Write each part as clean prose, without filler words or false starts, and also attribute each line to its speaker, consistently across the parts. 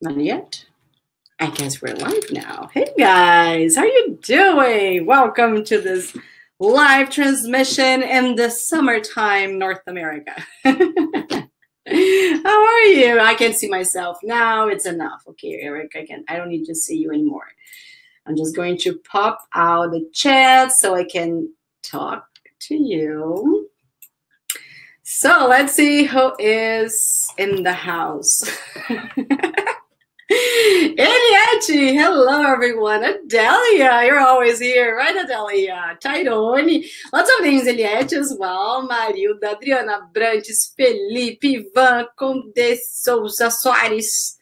Speaker 1: Not yet. I guess we're live now. Hey guys, how you doing? Welcome to this live transmission in the summertime, North America. How are you? I can see myself now. It's enough. Okay, Erika, I don't need to see you anymore. I'm just going to pop out the chat so I can talk to you. So let's see who is in the house. Eliette, hello everyone. Adelia, you're always here, right, Adelia? Tyrone, lots of names, Eliette as well. Marilda, Adriana Brantes, Felipe, Ivan, Conde Souza Soares.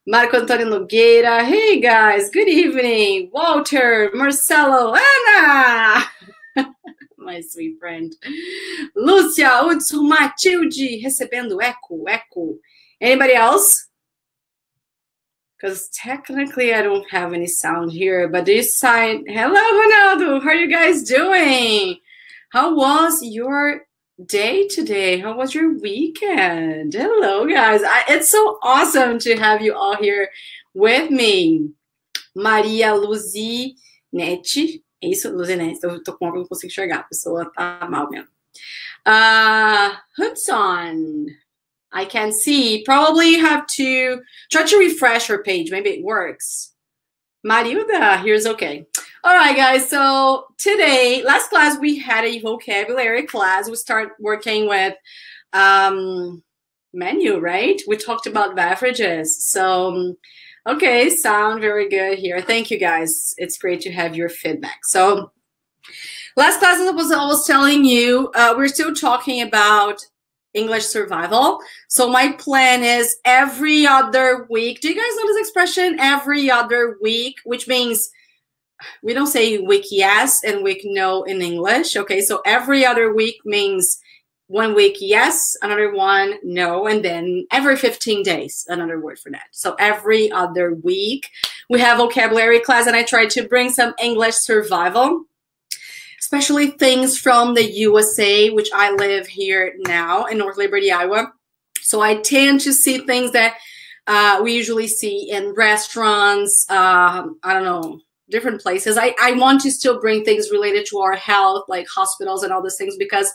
Speaker 1: Marco Antônio Nogueira. Hey guys, good evening. Walter, Marcelo, Ana. My sweet friend. Lúcia, Hudson, Matilde, recebendo eco. Anybody else? Because technically I don't have any sound here, but this side. Hello, Ronaldo. How are you guys doing? How was your day today? How was your weekend? Hello, guys. It's so awesome to have you all here with me. Maria Luzinete. É isso, Luzinete. Eu tô com uma, não consigo enxergar. A pessoa tá mal mesmo. Hudson. I can see. Probably have to try to refresh her page. Maybe it works. Marilda, here's okay. All right, guys. So today, last class, we had a vocabulary class. We start working with menu, right? We talked about beverages. So, okay, sound very good here. Thank you, guys. It's great to have your feedback. So last class, I was telling you, we're still talking about English survival. So my plan is every other week. Do you guys know this expression? Every other week, which means we don't say week yes and week no in English. Okay, so every other week means 1 week yes, another one no, and then every 15 days, another word for that. So every other week, we have vocabulary class, and I try to bring some English survival, especially things from the USA, which I live here now in North Liberty, Iowa. So I tend to see things that we usually see in restaurants, I don't know, different places. I want to still bring things related to our health, like hospitals and all these things, because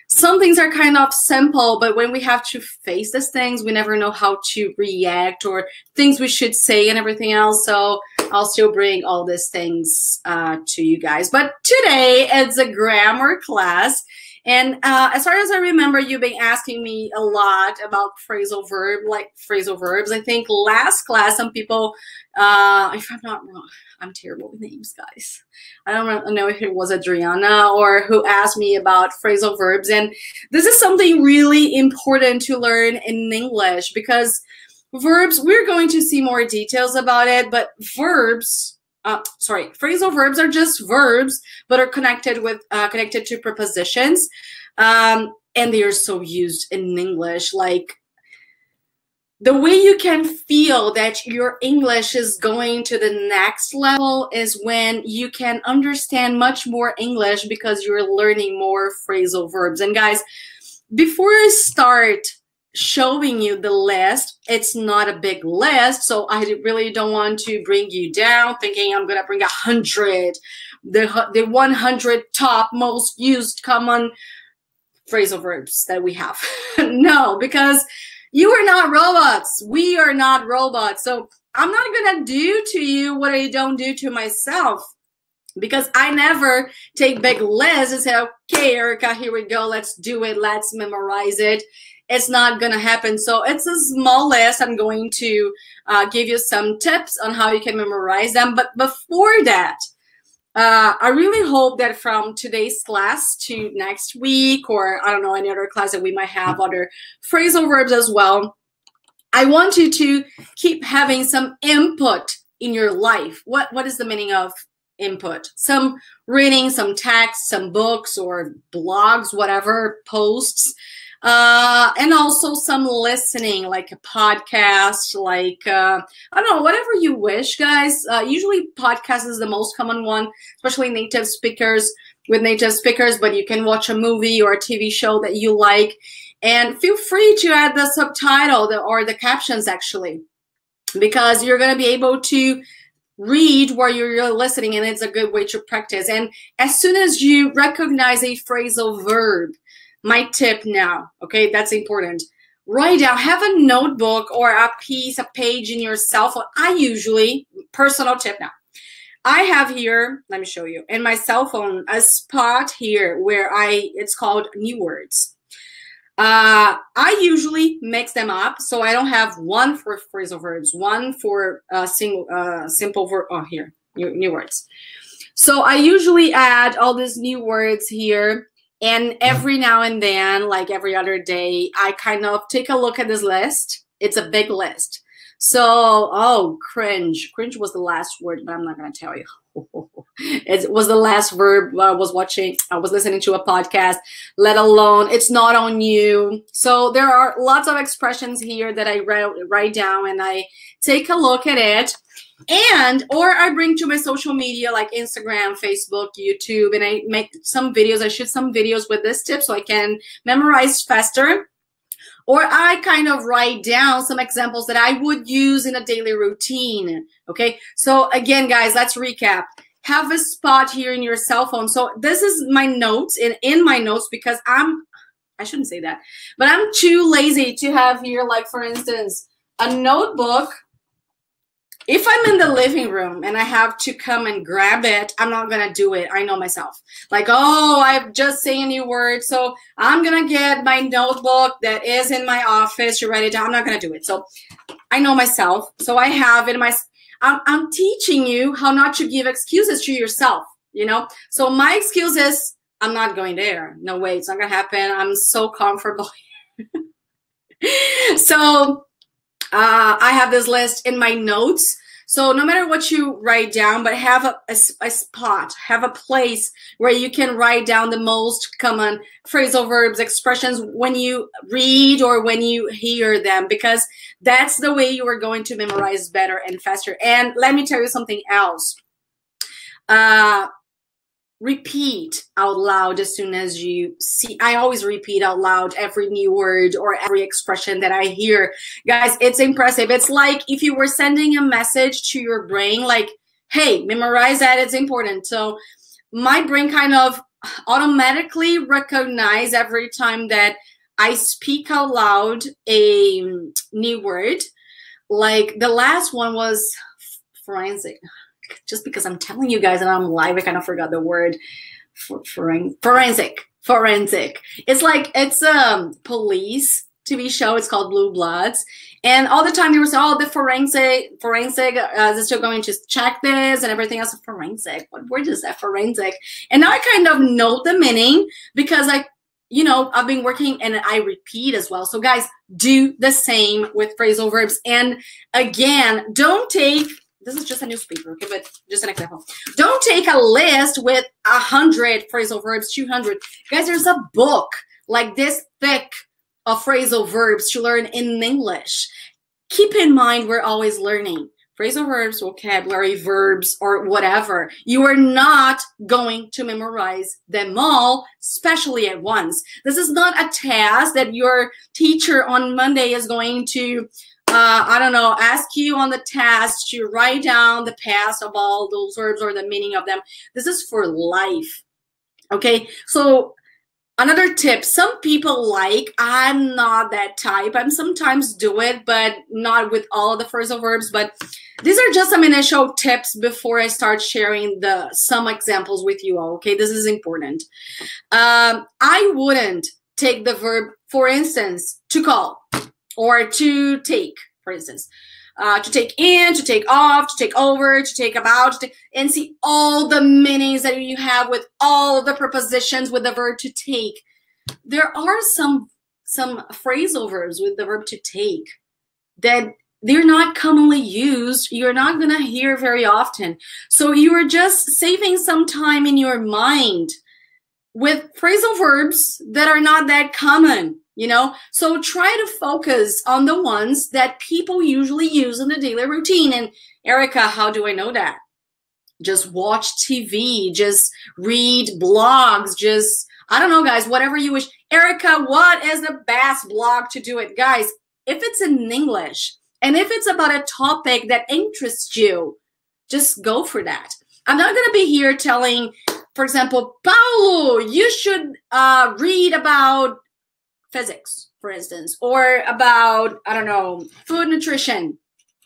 Speaker 1: some things are kind of simple, but when we have to face these things, we never know how to react or things we should say and everything else. So I'll still bring all these things to you guys. But today it's a grammar class. And as far as I remember, you've been asking me a lot about phrasal verbs. I think last class, some people, if I'm not wrong, I'm terrible with names, guys. I don't know if it was Adriana or who asked me about phrasal verbs. And this is something really important to learn in English, because verbs, we're going to see more details about it, but verbs, phrasal verbs are just verbs, but are connected to prepositions. And they are so used in English. Like, the way you can feel that your English is going to the next level is when you can understand much more English because you're learning more phrasal verbs. And guys, before I start showing you the list, it's not a big list, so I really don't want to bring you down thinking I'm gonna bring 100, the 100 top most used common phrasal verbs that we have. No, because you are not robots. We are not robots. So I'm not gonna do to you what I don't do to myself, because I never take big lists and say, okay, Erika, here we go, let's do it, let's memorize it. It's not gonna happen. So it's a small list. I'm going to give you some tips on how you can memorize them. But before that, I really hope that from today's class to next week, or I don't know, any other class that we might have other phrasal verbs as well, I want you to keep having some input in your life. What is the meaning of input? Some reading, some text, some books or blogs, whatever, posts. And also some listening, like a podcast, like, I don't know, whatever you wish, guys. Usually podcast is the most common one, especially native speakers. with native speakers, but you can watch a movie or a TV show that you like. And feel free to add the subtitle or the captions, actually, because you're going to be able to read while you're listening, and it's a good way to practice. And as soon as you recognize a phrasal verb, my tip now, okay, that's important. Write down, have a notebook or a page in your cell phone. I usually, personal tip now, I have here, let me show you, in my cell phone, a spot here where it's called new words. I usually mix them up, so I don't have one for phrasal verbs, one for simple verb. Oh, here, new words. So I usually add all these new words here. And every now and then, like every other day, I kind of take a look at this list. It's a big list. So, oh, cringe. Cringe was the last word, but I'm not going to tell you. It was the last verb I was listening to a podcast, let alone it's not on you. So there are lots of expressions here that I write down and I take a look at it. Or I bring to my social media like Instagram, Facebook, YouTube, and I make some videos. I shoot some videos with this tip so I can memorize faster. Or I kind of write down some examples that I would use in a daily routine. Okay, so again, guys, let's recap. Have a spot here in your cell phone. So this is my notes, in my notes, because I shouldn't say that, but I'm too lazy to have here, like, for instance, a notebook. If I'm in the living room and I have to come and grab it, I'm not going to do it. I know myself. Like, oh, I've just saying a new word, so I'm going to get my notebook that is in my office to write it down. I'm not going to do it. So I know myself. So I have it in my, I'm teaching you how not to give excuses to yourself, you know? So my excuse is, I'm not going there. No way, it's not going to happen. I'm so comfortable. So I have this list in my notes. So no matter what you write down, but have a spot, have a place where you can write down the most common phrasal verbs, expressions when you read or when you hear them, because that's the way you are going to memorize better and faster. And let me tell you something else. Repeat out loud as soon as you see. I always repeat out loud every new word or every expression that I hear. Guys, it's impressive. It's like if you were sending a message to your brain, like, hey, memorize that, it's important. So my brain kind of automatically recognize every time that I speak out loud a new word. Like the last one was forensic. Just because I'm telling you guys and I'm live, I kind of forgot the word. Forensic. It's like, it's a police TV show. It's called Blue Bloods. And all the time you were saying, oh, the forensic, is still going to check this and everything else. Forensic. What word is that? Forensic. And now I kind of know the meaning because I've been working and I repeat as well. So guys, do the same with phrasal verbs. And again, don't take, this is just a newspaper, okay, but just an example. Don't take a list with 100 phrasal verbs, 200. Guys, there's a book like this thick of phrasal verbs to learn in English. Keep in mind, we're always learning. Phrasal verbs, vocabulary, verbs, or whatever. You are not going to memorize them all, especially at once. This is not a task that your teacher on Monday is going to ask you on the test to write down the past of all those verbs or the meaning of them. This is for life, okay? So another tip, some people I'm not that type. I'm sometimes do it, but not with all of the phrasal verbs. But these are just some initial tips before I start sharing some examples with you all, okay? This is important. I wouldn't take the verb, for instance, to call. Or to take, for instance, to take in, to take off, to take over, to take about, and see all the meanings that you have with all the prepositions with the verb to take. There are some phrasal verbs with the verb to take that they're not commonly used. You're not going to hear very often. So you are just saving some time in your mind with phrasal verbs that are not that common. So try to focus on the ones that people usually use in the daily routine. And Erika, how do I know that? just watch TV, just read blogs, just, I don't know, guys, whatever you wish. Erika, what is the best blog to do it? Guys, if it's in English and if it's about a topic that interests you, just go for that. I'm not going to be here telling, for example, Paulo, you should read about physics, for instance, or about, I don't know, food nutrition,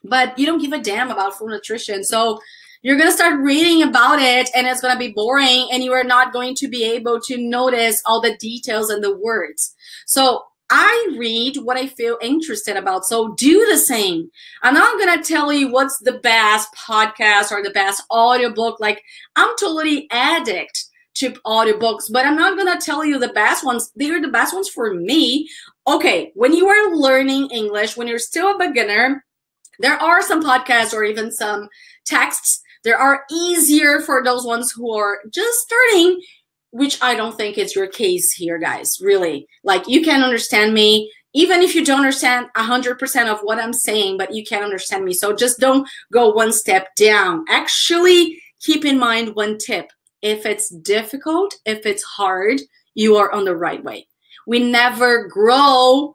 Speaker 1: but you don't give a damn about food nutrition. So you're going to start reading about it and it's going to be boring and you are not going to be able to notice all the details and the words. So I read what I feel interested about. So do the same. I'm not going to tell you what's the best podcast or the best audiobook. Like, I'm totally addict to audiobooks, but I'm not going to tell you the best ones. They are the best ones for me. Okay, when you are learning English, when you're still a beginner, there are some podcasts or even some texts that are easier for those ones who are just starting, which I don't think it's your case here, guys, really. Like, you can understand me, even if you don't understand 100% of what I'm saying, but you can understand me. So just don't go one step down. Actually, keep in mind one tip. If it's difficult, if it's hard, you are on the right way. We never grow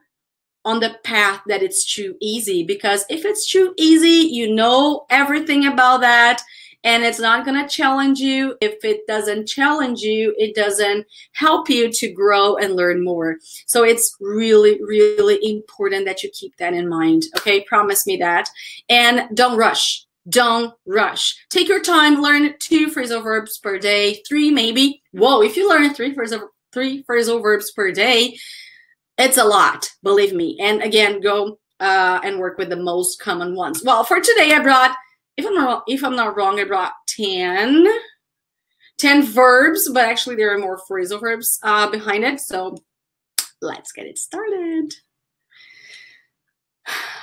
Speaker 1: on the path that it's too easy, because if it's too easy, you know everything about that and it's not going to challenge you. If it doesn't challenge you, it doesn't help you to grow and learn more. So it's really, really important that you keep that in mind. Okay, promise me that. And don't rush. Don't rush. Take your time. Learn 2 phrasal verbs per day, 3 maybe. Whoa, if you learn 3 phrasal verbs per day, it's a lot, believe me. And again, go and work with the most common ones. Well, for today, I brought, if I'm not wrong, I brought 10 verbs, but actually there are more phrasal verbs behind it. So let's get it started.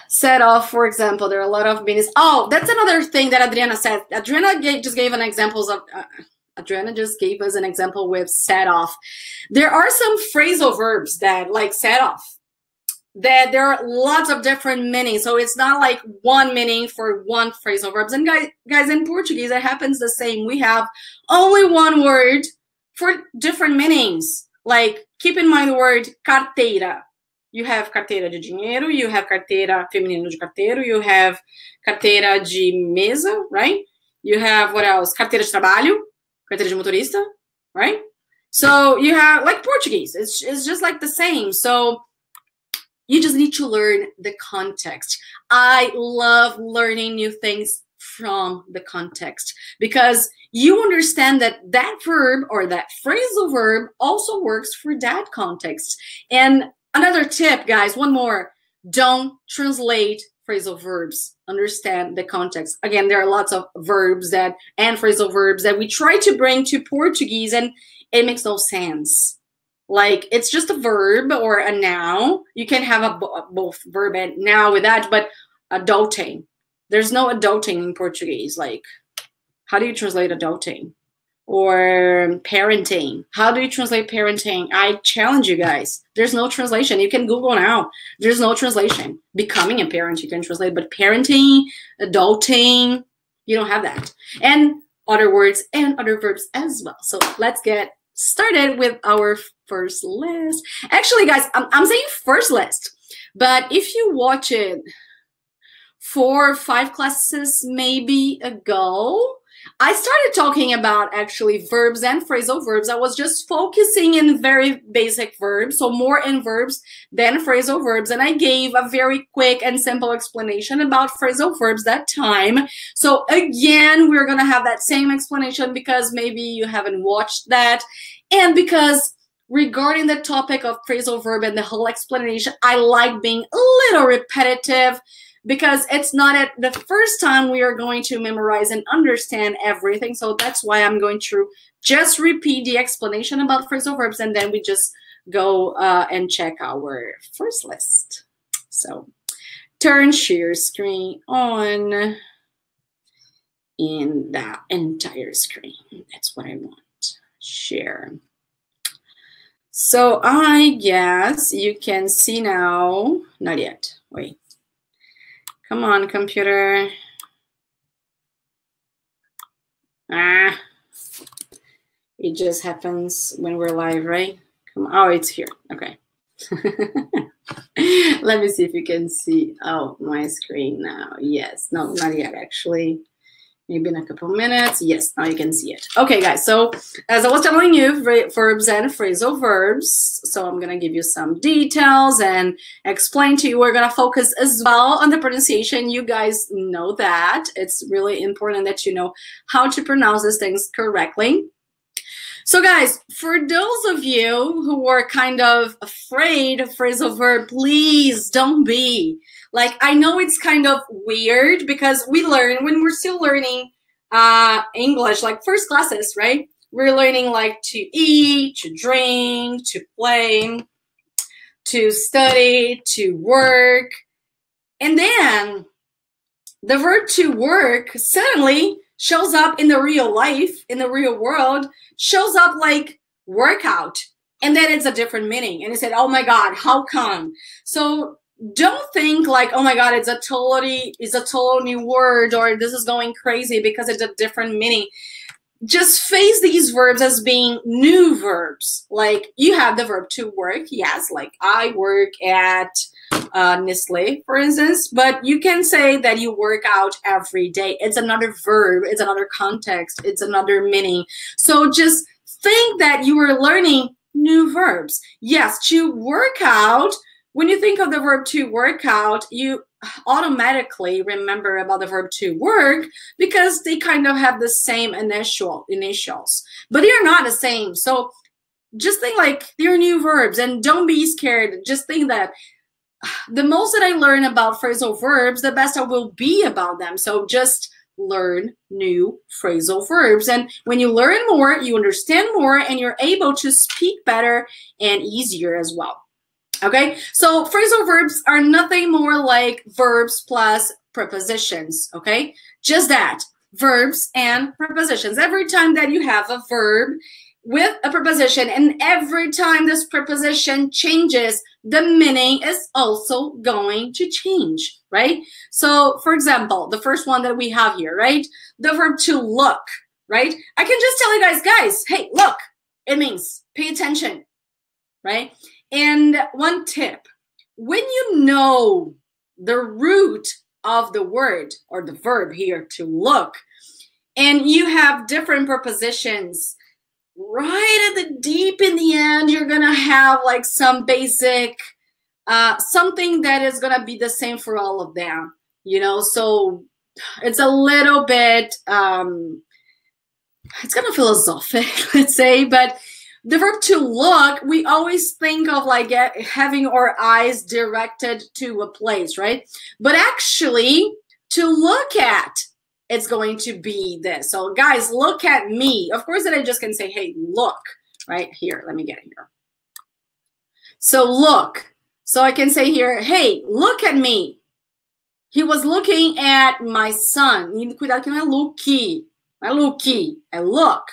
Speaker 1: Set off, for example, there are a lot of meanings. Oh, that's another thing that Adriana said. Adriana just gave an examples of. Adriana just gave us an example with set off. There are some phrasal verbs that, like set off, that there are lots of different meanings. So it's not like one meaning for one phrasal verbs. And guys, in Portuguese, it happens the same. We have only one word for different meanings. Like, keep in mind the word carteira. You have carteira de dinheiro, you have carteira feminino de carteiro, you have carteira de mesa, right? You have, what else? Carteira de trabalho, carteira de motorista, right? So you have, like Portuguese, it's just like the same. So you just need to learn the context. I love learning new things from the context, because you understand that that verb or that phrasal verb also works for that context. And another tip, guys, one more. Don't translate phrasal verbs. Understand the context. Again, there are lots of verbs and phrasal verbs that we try to bring to Portuguese, and it makes no sense. Like, it's just a verb or a noun. You can have both verb and noun with that, but adulting. There's no adulting in Portuguese. Like, how do you translate adulting? Or parenting. How do you translate parenting? I challenge you guys. There's no translation. You can Google now. There's no translation. Becoming a parent, you can translate, but parenting, adulting, you don't have that. And other words and other verbs as well. So let's get started with our first list. Actually, guys, I'm saying first list, but if you watch it 4 or 5 classes maybe ago, I started talking about actually verbs and phrasal verbs. I was just focusing in very basic verbs, so more in verbs than phrasal verbs. And I gave a very quick and simple explanation about phrasal verbs that time. So again, we're going to have that same explanation because maybe you haven't watched that. And because regarding the topic of phrasal verb and the whole explanation, I like being a little repetitive, because it's not at the first time we are going to memorize and understand everything. So that's why I'm going to just repeat the explanation about phrasal verbs, and then we just go and check our first list. So turn share screen on in the entire screen. That's what I want. Share. So I guess you can see now. Not yet. Wait. Come on, computer. It just happens when we're live, right? Come on. Oh, it's here. Okay. Let me see if you can see. Oh, my screen now. Yes. No, not yet, actually. Maybe in a couple minutes. Yes, now you can see it. Okay, guys. So as I was telling you, verbs and phrasal verbs. So I'm going to give you some details and explain to you. We're going to focus as well on the pronunciation. You guys know that. It's really important that you know how to pronounce these things correctly. So guys, for those of you who are kind of afraid of phrasal verb, please don't be. Like, I know it's kind of weird because we learn when we're still learning English, like first classes, right? We're learning like to eat, to drink, to play, to study, to work. And then the verb to work suddenly shows up in the real life, in the real world, shows up like workout. And then it's a different meaning. And you said, oh my God, how come? So don't think like, oh my God, it's a total new word, or this is going crazy because it's a different meaning. Just face these verbs as being new verbs. Like you have the verb to work. Yes, like I work at Nestle, for instance, but you can say that you work out every day. It's another verb. It's another context. It's another meaning. So just think that you are learning new verbs. Yes, to work out. When you think of the verb to work out, you automatically remember about the verb to work because they kind of have the same initials, but they're not the same. So just think like they're new verbs and don't be scared. Just think that the most that I learn about phrasal verbs, the best I will be about them. So just learn new phrasal verbs. And when you learn more, you understand more, and you're able to speak better and easier as well. Okay, so phrasal verbs are nothing more like verbs plus prepositions, okay? Just that, verbs and prepositions. Every time that you have a verb with a preposition, and every time this preposition changes, the meaning is also going to change, right? So, for example, the first one that we have here, right? The verb to look, right? I can just tell you guys, hey, look, it means pay attention, right? And one tip, when you know the root of the word or the verb here to look, and you have different prepositions, right at the deep in the end, you're going to have like some basic, something that is going to be the same for all of them, you know? So it's a little bit, it's kind of philosophic, let's say, but the verb to look, we always think of like having our eyes directed to a place, right? But actually, to look at, it's going to be this. So guys, look at me. Of course, then I just can say, hey, look, right here. Let me get it here. So look. So I can say here, hey, look at me. He was looking at my son. Cuidado que não é looky. Não é looky. É look.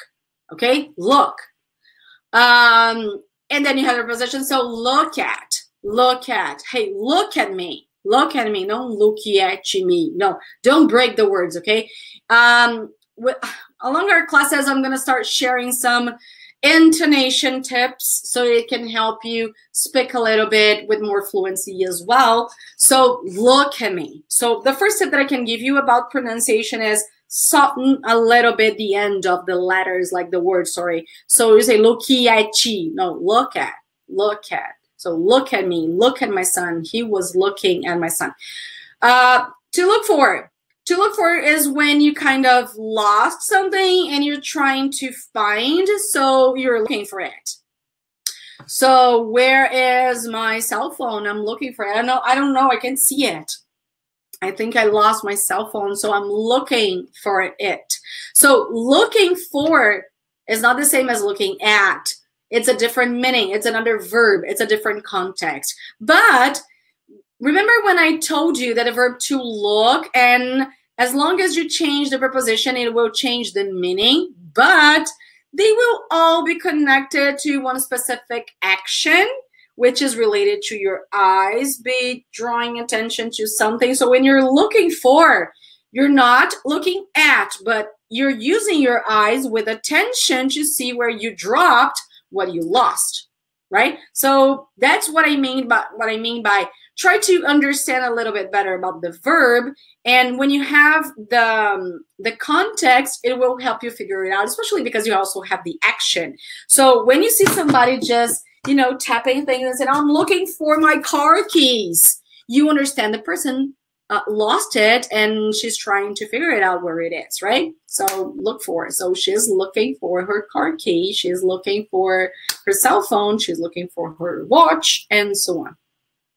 Speaker 1: Okay? Look. And then you have the preposition. So look at. Hey, look at me. Look at me. Don't look at me. No, don't break the words, okay? Along our classes, I'm going to start sharing some intonation tips so it can help you speak a little bit with more fluency as well. So look at me. So the first tip that I can give you about pronunciation is soften a little bit the end of the letters, like the word, sorry. So you say looky at chi. No, look at. So look at me, look at my son. He was looking at my son. To look for is when you kind of lost something and you're trying to find, so you're looking for it. So where is my cell phone? I'm looking for it. I don't know. I can see it. I think I lost my cell phone, so I'm looking for it. So looking for is not the same as looking at. It's a different meaning. It's another verb. It's a different context. But remember when I told you that a verb to look, and as long as you change the preposition, it will change the meaning, but they will all be connected to one specific action, which is related to your eyes, be drawing attention to something. So when you're looking for, you're not looking at, but you're using your eyes with attention to see where you dropped what you lost, right? So that's what I mean by try to understand a little bit better about the verb. And when you have the context, it will help you figure it out, especially because you also have the action. So when you see somebody just, you know, tapping things and saying, I'm looking for my car keys, you understand the person lost it and she's trying to figure it out where it is, right? So look for it. So she's looking for her car key, she's looking for her cell phone, she's looking for her watch, and so on.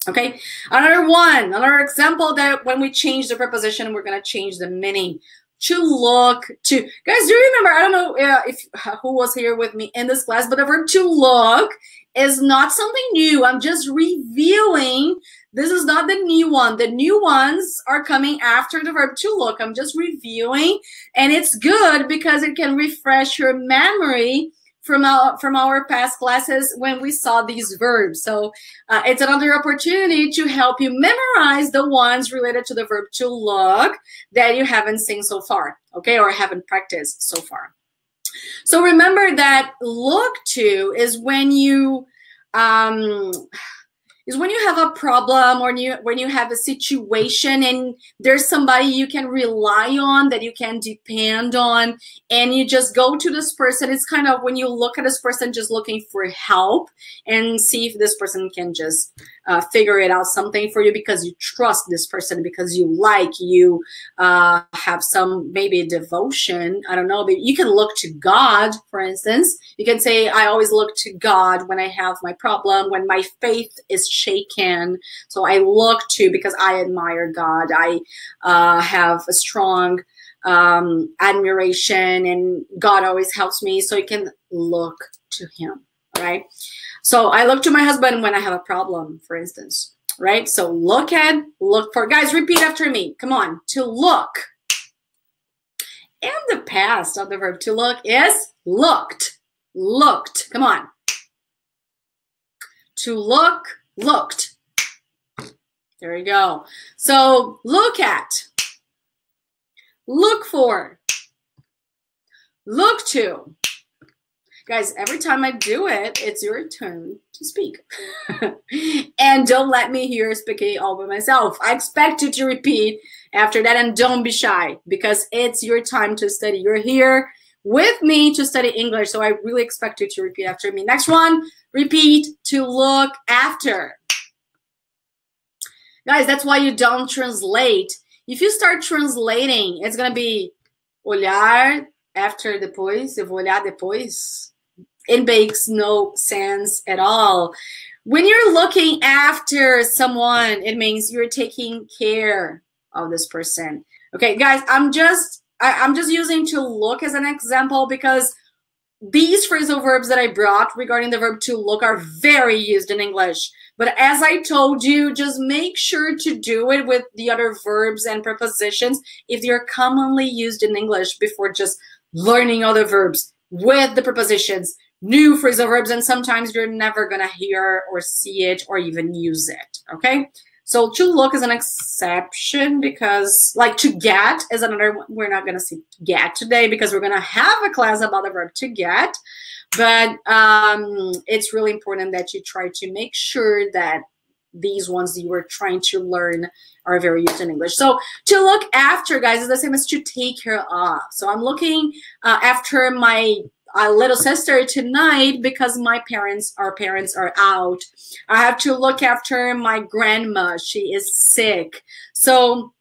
Speaker 1: Okay, another example that when we change the preposition, we're going to change the meaning. To look, to, guys, do you remember, I don't know if who was here with me in this class, but the verb to look is not something new. I'm just reviewing. This is not the new one. The new ones are coming after the verb to look. I'm just reviewing, and it's good because it can refresh your memory from our past classes when we saw these verbs. So it's another opportunity to help you memorize the ones related to the verb to look that you haven't seen so far, okay, or haven't practiced so far. So remember that look to is when you have a problem, or when you have a situation and there's somebody you can rely on, that you can depend on, and you just go to this person. It's kind of when you look at this person just looking for help and see if this person can just figure it out something for you because you trust this person, because you have some maybe devotion. I don't know, but you can look to God, for instance. You can say, I always look to God when I have my problem, when my faith is shaken. So I look to, because I admire God. I have a strong admiration, and God always helps me. So you can look to him, right? So I look to my husband when I have a problem, for instance, right? So look for, guys, repeat after me. Come on, to look. And the past of the verb to look is looked. Looked. Come on. To look, looked. There you go. So look at, look for, look to. Guys, every time I do it, it's your turn to speak. And don't let me hear speaking all by myself. I expect you to repeat after that, and don't be shy, because it's your time to study. You're here with me to study English, so I really expect you to repeat after me. Next one, repeat, to look after. Guys, that's why you don't translate. If you start translating, it's going to be olhar after depois, eu vou olhar depois. It makes no sense at all. When you're looking after someone, it means you're taking care of this person. Okay, guys, I'm just using to look as an example because these phrasal verbs that I brought regarding the verb to look are very used in English. But as I told you, just make sure to do it with the other verbs and prepositions if they're commonly used in English before just learning other verbs with the prepositions, new phrasal verbs, and sometimes you're never going to hear or see it or even use it, okay? So to look is an exception because, like, to get is another one. We're not going to see get today because we're going to have a class about the verb to get. But it's really important that you try to make sure that these ones you were trying to learn are very used in English. So to look after, guys, is the same as to take care of. So I'm looking after my little sister tonight because our parents are out. I have to look after my grandma. She is sick. So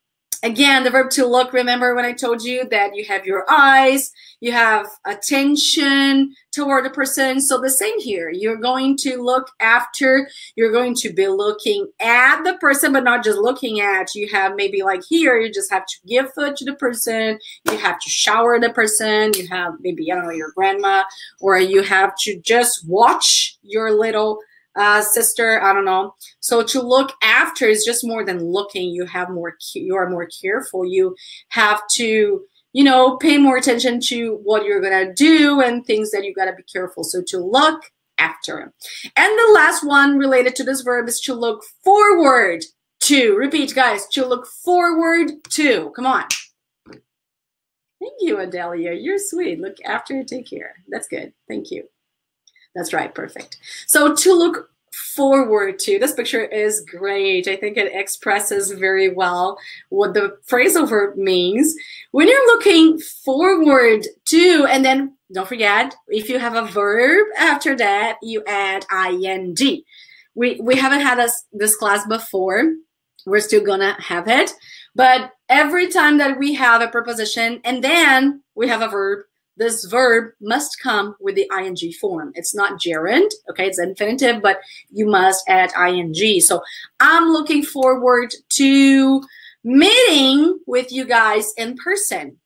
Speaker 1: again, the verb to look, remember when I told you that you have your eyes, you have attention toward the person. So the same here. You're going to look after, you're going to be looking at the person, but not just looking at. You have maybe like here, you just have to give food to the person. You have to shower the person. You have maybe, I don't know, your grandma, or you have to just watch your little sister, I don't know. So to look after is just more than looking. You are more careful. You have to, you know, pay more attention to what you're gonna do and things that you gotta be careful. So to look after. And the last one related to this verb is to look forward to. Repeat, guys, to look forward to. Come on. Thank you, Adelia. You're sweet. Look after, take care. That's good. Thank you. That's right. Perfect. So to look forward to, this picture is great. I think it expresses very well what the phrasal verb means. When you're looking forward to, and then don't forget, if you have a verb after that, you add ing. We haven't had this class before. We're still gonna have it. But every time that we have a preposition and then we have a verb, this verb must come with the ing form. It's not gerund, okay? It's infinitive, but you must add ing. So I'm looking forward to meeting with you guys in person.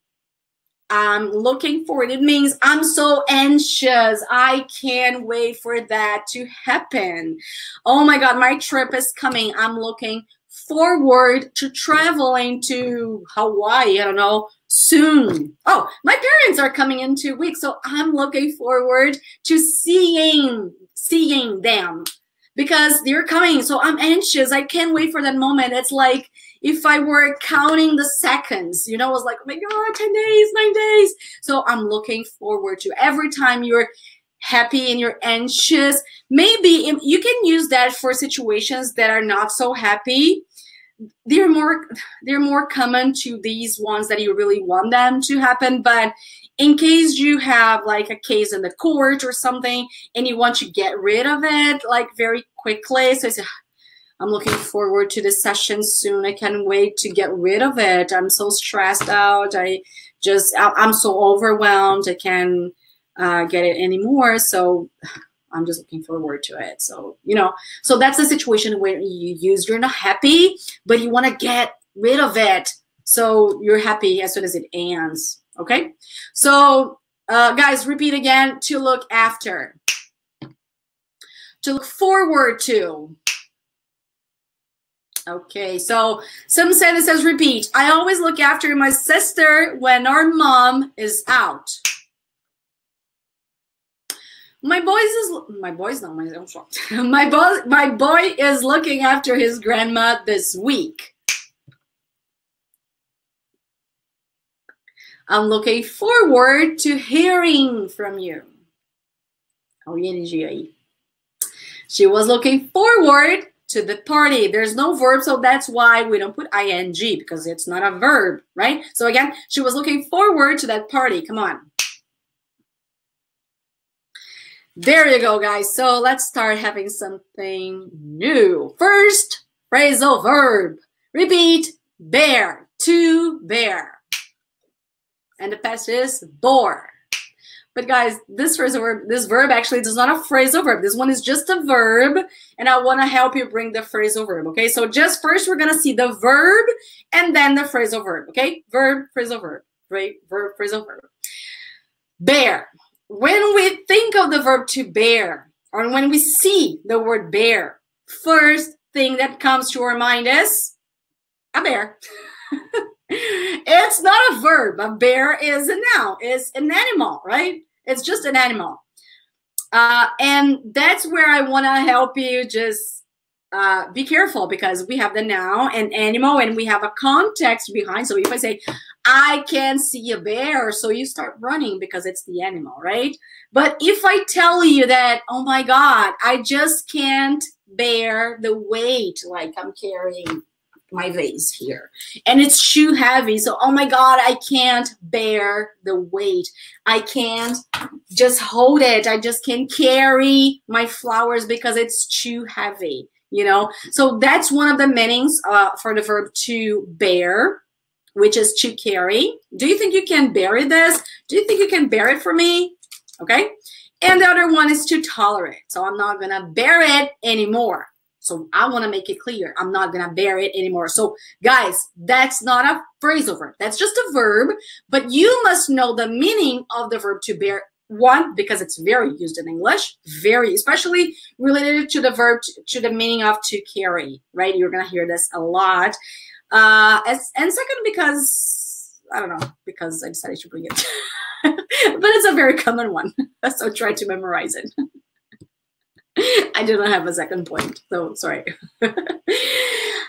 Speaker 1: I'm looking forward. It means I'm so anxious. I can't wait for that to happen. Oh my God, my trip is coming. I'm looking forward to traveling to Hawaii, I don't know, soon. Oh, my parents are coming in 2 weeks, so I'm looking forward to seeing them because they're coming. So I'm anxious. I can't wait for that moment. It's like if I were counting the seconds, you know, I was like, oh my God, 10 days, 9 days. So I'm looking forward to every time you're happy and you're anxious. Maybe you can use that for situations that are not so happy. They're more common to these ones that you really want them to happen. But in case you have like a case in the court or something and you want to get rid of it like very quickly, so it's, I'm looking forward to this session soon. I can't wait to get rid of it. I'm so stressed out. I'm so overwhelmed. I can't get it anymore. So I'm just looking forward to it. So, you know, so that's the situation where you're not happy, but you want to get rid of it. So you're happy as soon as it ends. Okay. So guys, repeat again: to look after, to look forward to. Okay. So some sentences repeat. I always look after my sister when our mom is out. My boy is looking after his grandma this week. I'm looking forward to hearing from you. She was looking forward to the party. There's no verb, so that's why we don't put ing, because it's not a verb, right? So again, she was looking forward to that party. Come on. There you go, guys. So let's start having something new. First, phrasal verb. Repeat: bear, to bear. And the past is bore. But guys, this verb actually is not a phrasal verb. This one is just a verb, and I want to help you bring the phrasal verb, okay? So just first, we're going to see the verb and then the phrasal verb, okay? Verb, phrasal verb, right? Verb, phrasal verb. Bear. When we think of the verb to bear, or when we see the word bear, first thing that comes to our mind is a bear. It's not a verb. A bear is a noun. It's an animal, right? It's just an animal. And that's where I want to help you just be careful, because we have the noun and animal and we have a context behind. So if I say, I can see a bear, so you start running because it's the animal, right? But if I tell you that, oh my God, I just can't bear the weight, like I'm carrying my vase here and it's too heavy, so oh my God, I can't bear the weight. I can't just hold it. I just can't carry my flowers because it's too heavy, you know? So that's one of the meanings for the verb to bear, which is to carry. Do you think you can bear this? Do you think you can bear it for me? Okay. And the other one is to tolerate. So I'm not going to bear it anymore. So I want to make it clear. I'm not going to bear it anymore. So guys, that's not a phrasal verb. That's just a verb, but you must know the meaning of the verb to bear. One, because it's very used in English, very, especially related to the verb, to the meaning of to carry, right? You're going to hear this a lot. And second, because, I don't know, because I decided to bring it. But it's a very common one. So try to memorize it. I do not have a second point, so sorry.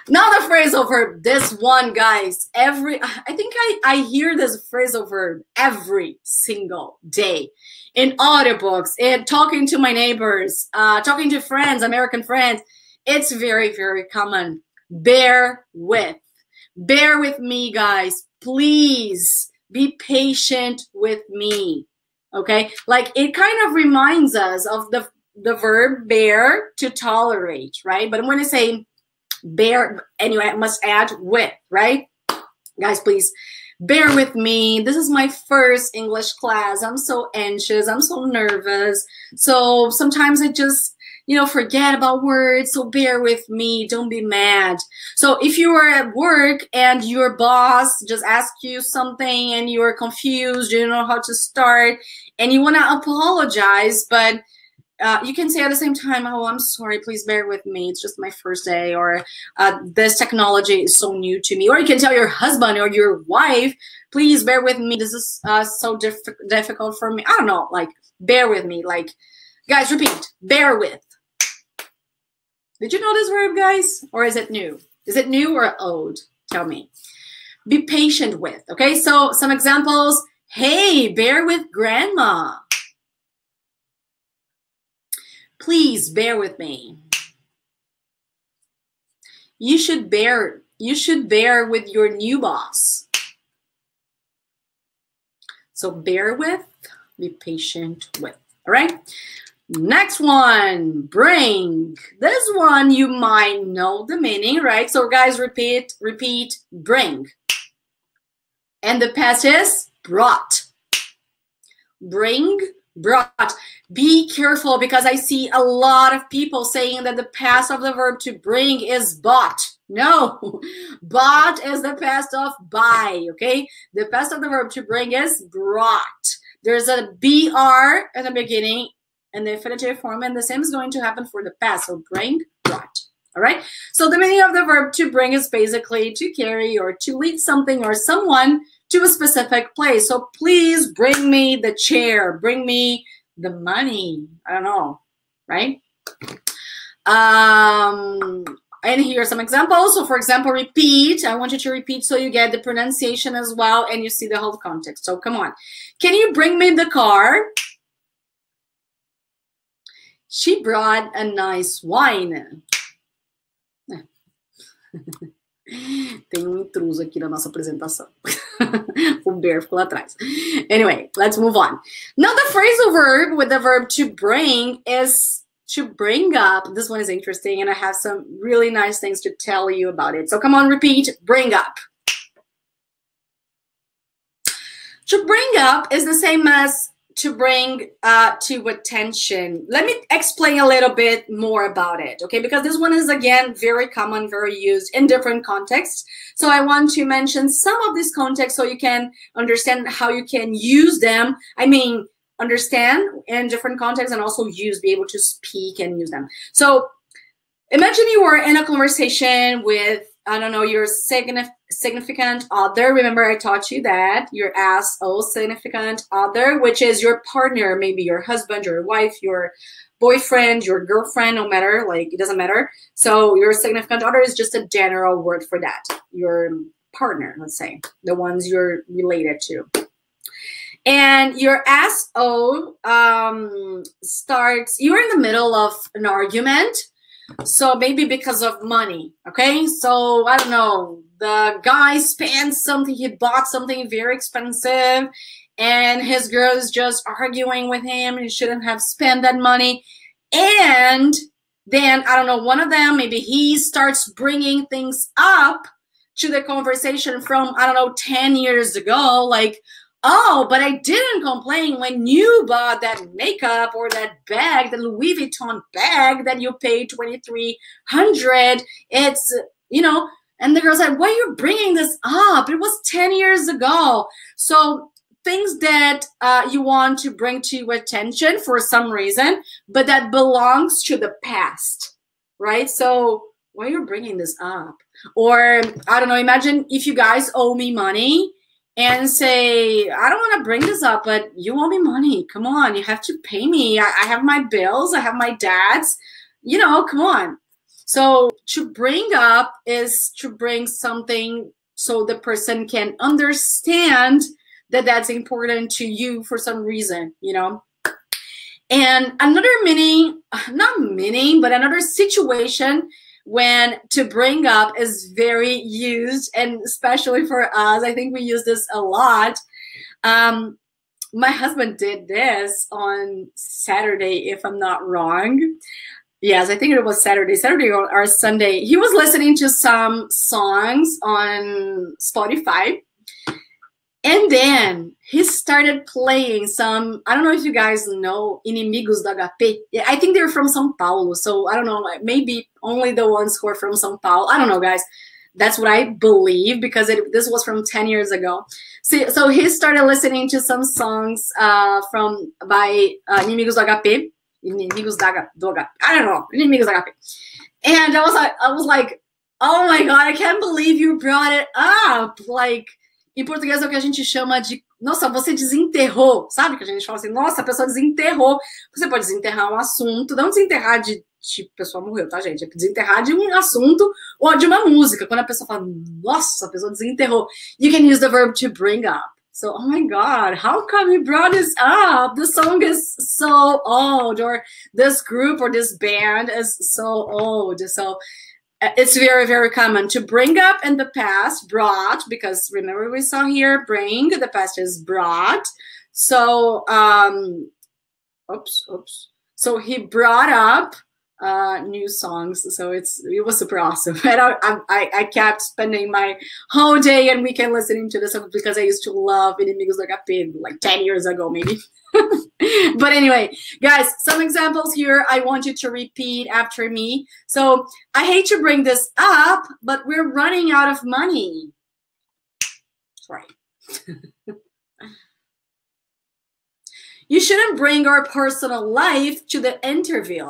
Speaker 1: Now the phrasal verb, this one, guys, I think I hear this phrasal verb every single day in audiobooks, in talking to my neighbors, talking to friends, American friends. It's very, very common. Bear with. Bear with me, guys. Please be patient with me. Okay? Like, it kind of reminds us of the verb bear, to tolerate, right? But when I say bear, anyway, I must add with, right? Guys, please bear with me. This is my first English class. I'm so anxious. I'm so nervous. So sometimes I just, forget about words. So bear with me. Don't be mad. So if you are at work and your boss just asked you something and you are confused, you don't know how to start, and you want to apologize, but you can say at the same time, oh, I'm sorry, please bear with me. It's just my first day, or this technology is so new to me. Or you can tell your husband or your wife, please bear with me. This is so difficult for me. I don't know, like, bear with me. Like, guys, repeat, bear with. Did you know this verb, guys? Or is it new? Is it new or old? Tell me. Be patient with, okay? So some examples. Hey, bear with grandma. Please bear with me. You should bear with your new boss. So bear with, be patient with. All right? Next one, bring. This one you might know the meaning, right? So guys, repeat, bring. And the past is brought. Bring, brought. Be careful, because I see a lot of people saying that the past of the verb to bring is bought. No, bought is the past of buy, okay? The past of the verb to bring is brought. There's a BR in the beginning in the infinitive form, and the same is going to happen for the past. So bring, brought. All right? So the meaning of the verb to bring is basically to carry or to lead something or someone to a specific place. So please bring me the chair. Bring me the money. I don't know, right? And here are some examples. So for example, repeat. I want you to repeat so you get the pronunciation as well and you see the whole context. So come on. Can you bring me the car? She brought a nice wine. Tem intruso aqui na nossa apresentação. O bear ficou lá atrás. Anyway, let's move on. Now the phrasal verb with the verb to bring is to bring up. This one is interesting, and I have some really nice things to tell you about it. So come on, repeat, bring up. To bring up is the same as to bring to attention. Let me explain a little bit more about it, okay? Because this one is, again, very common, very used in different contexts. So I want to mention some of these contexts so you can understand how you can use them. I mean, understand in different contexts and also be able to speak and use them. So imagine you were in a conversation with, I don't know, your significant other. Remember, I taught you that your significant other, which is your partner, maybe your husband, your wife, your boyfriend, your girlfriend, no matter, like, it doesn't matter. So your significant other is just a general word for that. Your partner, let's say, the ones you're related to. And your starts, you're in the middle of an argument. So maybe because of money, okay? So, I don't know, the guy spends something, he bought something very expensive, and his girl is just arguing with him, he shouldn't have spent that money. And then, I don't know, one of them, maybe he starts bringing things up to the conversation from, I don't know, 10 years ago, like, oh, but I didn't complain when you bought that makeup or that bag, the Louis Vuitton bag that you paid $2,300. It's, and the girl said, why are you bringing this up? It was 10 years ago. So things that you want to bring to attention for some reason, but that belongs to the past, right? So why are you bringing this up? Or, I don't know, imagine if you guys owe me money and say, I don't want to bring this up, but you owe me money. Come on, you have to pay me. I have my bills. I have my dad's. Come on. So to bring up is to bring something so the person can understand that that's important to you for some reason, you know. And another meaning, not meaning, but another situation when to bring up is very used, and especially for us, I think we use this a lot. My husband did this on Saturday, if I'm not wrong. Yes, I think it was Saturday or Sunday. He was listening to some songs on Spotify. And then he started playing some, I don't know if you guys know Inimigos do HP. I think they're from São Paulo. So I don't know, maybe only the ones who are from São Paulo. I don't know, guys. That's what I believe, because this was from 10 years ago. So he started listening to some songs by Inimigos do HP. Inimigos do HP. I don't know. Inimigos do HP. And I was like, oh my God, I can't believe you brought it up. Like, em português é o que a gente chama de, nossa, você desenterrou, sabe? Que a gente fala assim, nossa, a pessoa desenterrou. Você pode desenterrar um assunto, não desenterrar de tipo, a pessoa morreu, tá, gente? É desenterrar de um assunto ou de uma música. Quando a pessoa fala, nossa, a pessoa desenterrou. You can use the verb to bring up. So, oh my God, how come you brought this up? The song is so old, or this group or this band is so old. So, it's very, very common to bring up in the past, brought, because remember we saw here, bring, the past is brought. So, So he brought up new songs. So it was super awesome. And I kept spending my whole day and weekend listening to this because I used to love Inimigos do HP like 10 years ago, maybe. But anyway, guys, some examples here I want you to repeat after me. So I hate to bring this up, but we're running out of money. Sorry. You shouldn't bring our personal life to the interview.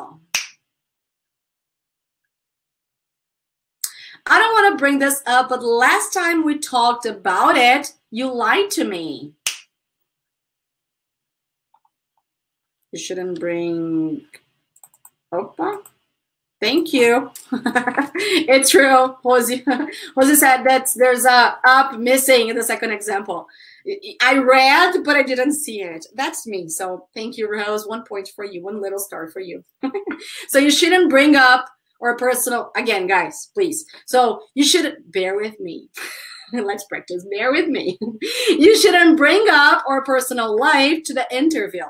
Speaker 1: I don't want to bring this up, but last time we talked about it, you lied to me. You shouldn't bring Opa. Thank you. It's true. Josie said that there's a up missing in the second example. I read, but I didn't see it. That's me. So thank you, Rose. 1 point for you. 1 little star for you. So you shouldn't bring up or personal. Again, guys, please. So you should bear with me. Let's practice. Bear with me. You shouldn't bring up or personal life to the interview.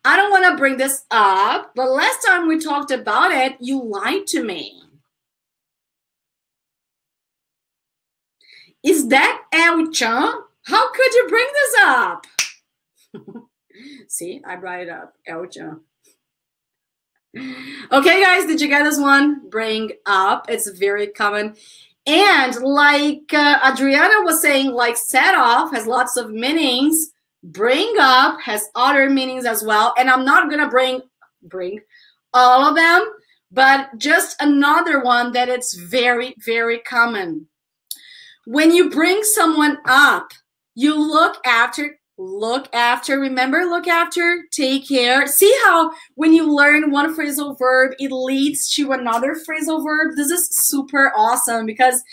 Speaker 1: I don't want to bring this up, but last time we talked about it, you lied to me. Is that El-chan? How could you bring this up? See, I brought it up. El-chan. Okay, guys, did you get this one? Bring up. It's very common. And like Adriana was saying, like set off has lots of meanings. Bring up has other meanings as well. And I'm not going to bring all of them, but just another one that it's very, very common. When you bring someone up, you look after, remember, look after, take care. See how when you learn one phrasal verb, it leads to another phrasal verb? This is super awesome because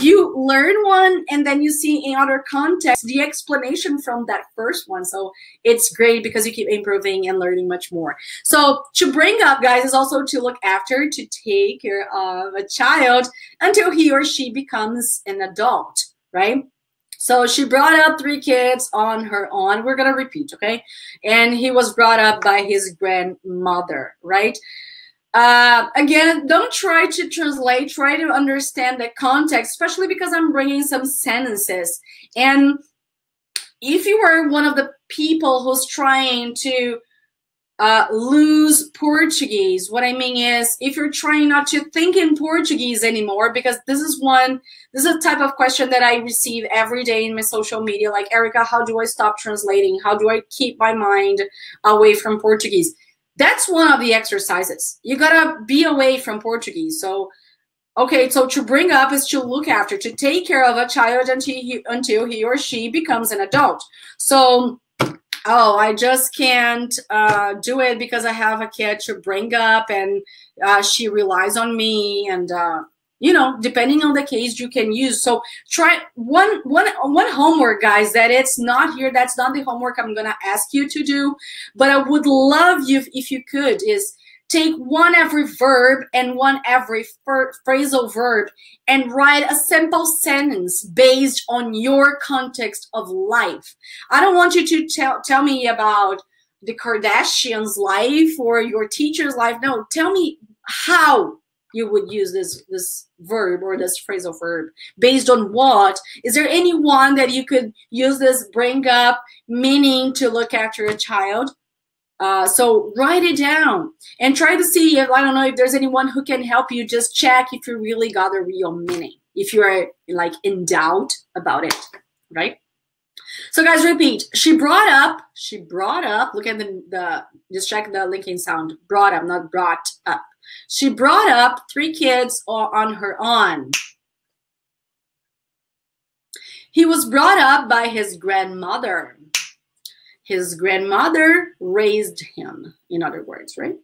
Speaker 1: you learn one and then you see in other contexts the explanation from that first one. So it's great because you keep improving and learning much more. So to bring up, guys, is also to look after, to take care of a child until he or she becomes an adult, right? So she brought up 3 kids on her own. We're going to repeat, okay? And he was brought up by his grandmother, right? Again, don't try to translate. Try to understand the context, especially because I'm bringing some sentences. And if you are one of the people who's trying to lose Portuguese, what I mean is if you're trying not to think in Portuguese anymore, because this is a type of question that I receive every day in my social media, like, Erika, how do I stop translating? How do I keep my mind away from Portuguese? That's one of the exercises. You gotta be away from Portuguese. So, okay, so to bring up is to look after, to take care of a child until he or she becomes an adult. So oh, I just can't do it because I have a kid to bring up and she relies on me. And, you know, depending on the case you can use. So try one homework, guys, that it's not here. That's not the homework I'm going to ask you to do. But I would love you, if you could, is take one every verb and one every phrasal verb and write a simple sentence based on your context of life. I don't want you to tell me about the Kardashians' life or your teacher's life. No, tell me how you would use this verb or this phrasal verb. Based on what? Is there anyone that you could use this bring up meaning to look after a child? So write it down and try to see if, I don't know, if there's anyone who can help you. Just check if you really got the real meaning, if you are like in doubt about it, right? So guys, repeat. She brought up, look at just check the linking sound. Brought up, not brought up. She brought up 3 kids on her own. He was brought up by his grandmother. His grandmother raised him, in other words, right?